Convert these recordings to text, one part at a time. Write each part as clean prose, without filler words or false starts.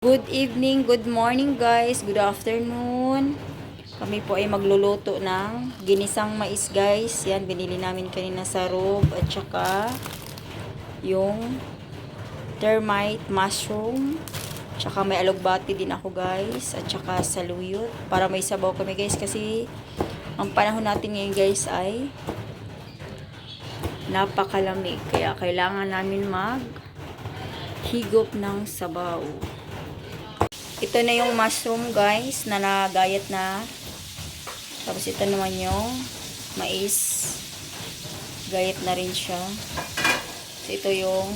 Good evening, good morning guys, good afternoon. Kami po ay magluluto ng ginisang mais guys. Yan, binili namin kanina sa Rob at saka yung termite mushroom. Tsaka may alugbati din ako guys at saka saluyot para may sabaw kami guys kasi ang panahon natin ngayon guys ay napakalamig. Kaya kailangan namin higop ng sabaw. Ito na yung mushroom guys na nagayat na. Tapos ito naman yung mais. Gayat na rin siya. So, ito yung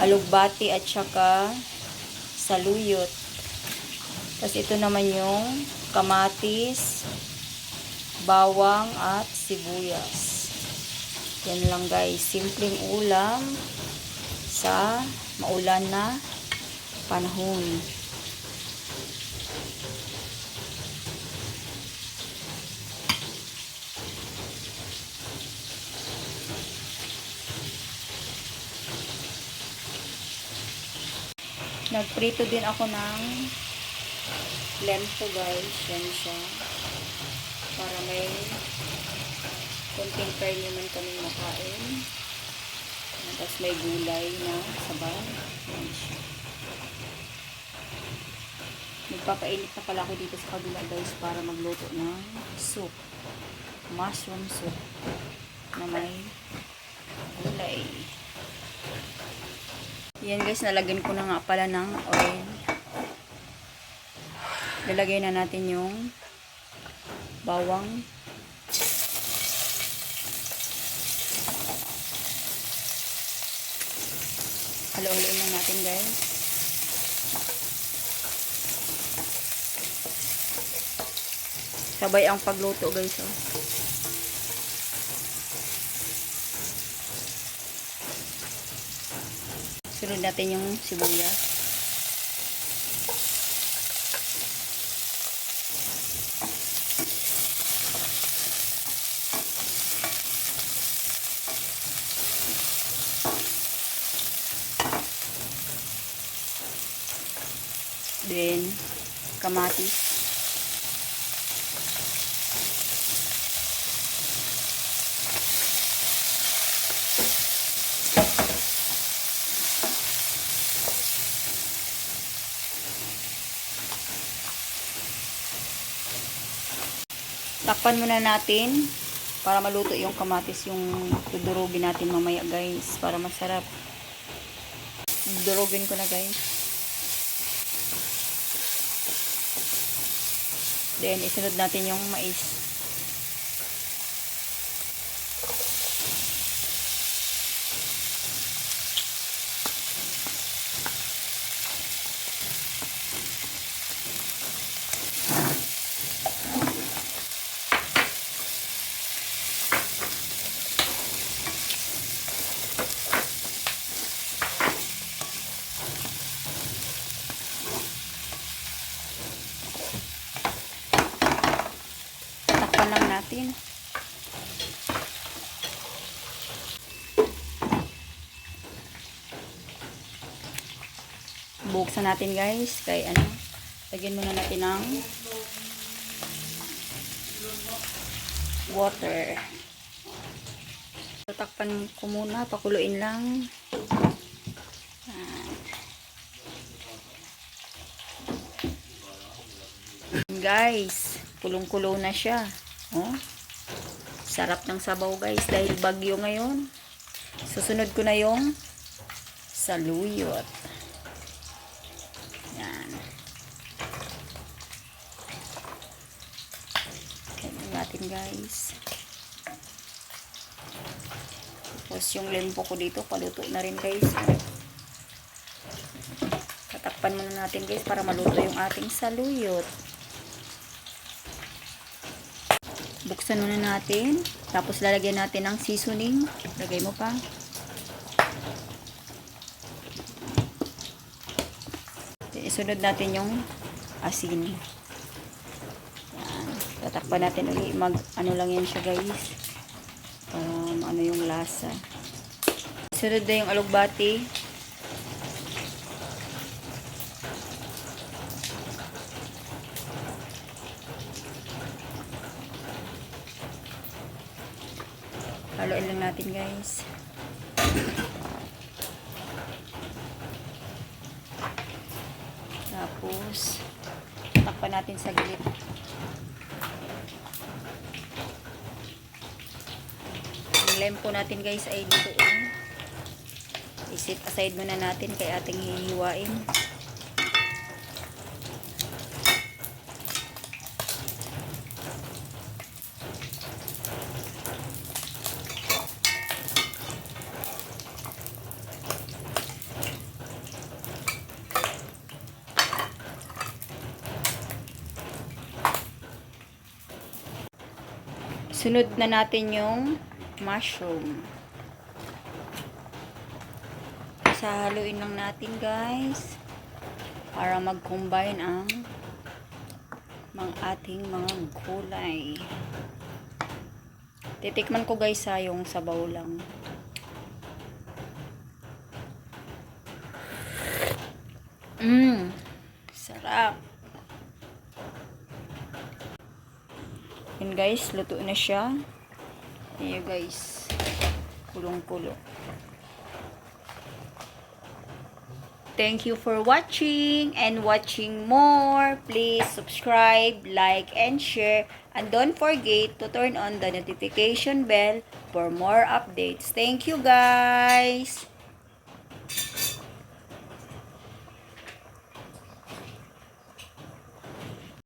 alugbati at saka saluyot. Tapos ito naman yung kamatis, bawang at sibuyas. Yan lang guys. Simpleng ulam sa maulan na panahon. Nagprito din ako ng lento guys. Yan siya. Para may konting karne man kami makain. Tapos may gulay na sabaw. Yan siya. Magpapainit na pala ako dito sa kabila guys para magluto ng soup. Mushroom soup na may gulay. Yan guys, nalagyan ko na nga pala ng oil. Lalagay na natin yung bawang. Halo-haloin lang natin guys. Sabay ang pagluto guys. Oh. Sunod natin yung sibuyas. Then kamatis. Takpan muna natin para maluto yung kamatis, yung dudurugin natin mamaya guys para masarap. Dudurugin ko na guys. Then isunod natin yung mais. Takpan lang natin. Buksan natin guys. Kaya lagyan muna natin ng water. Takpan ko muna. Pakuluin lang. Guys, kulong-kulo na siya. Oh. Sarap ng sabaw guys dahil bagyo ngayon. Susunod ko na yung saluyot. Yan. Tignan natin guys. Tapos yung lempo ko dito, paluto na rin guys. Tatakpan muna natin guys para maluto yung ating saluyot. Buksan muna natin. Tapos lalagyan natin ng seasoning. Lagay mo pa. Isunod natin yung asin. Yan. Tatakpan natin ulit. Ano lang yan siya guys. Ano yung lasa. Sunod na yung alugbati. Haluin lang natin guys. Tapos, takpan natin sa gilid. Ang lempo natin guys ay dito i-set aside muna natin kay ating hihiwain. Sunod na natin yung mushroom. Sahaluin lang natin guys para mag-combine ang ating mga gulay. Titikman ko guys yung sabaw lang. Sarap. Yun guys, luto na siya. Ayan guys, kulong-kulo. Thank you for watching and watching more. Please subscribe, like, and share. And don't forget to turn on the notification bell for more updates. Thank you guys.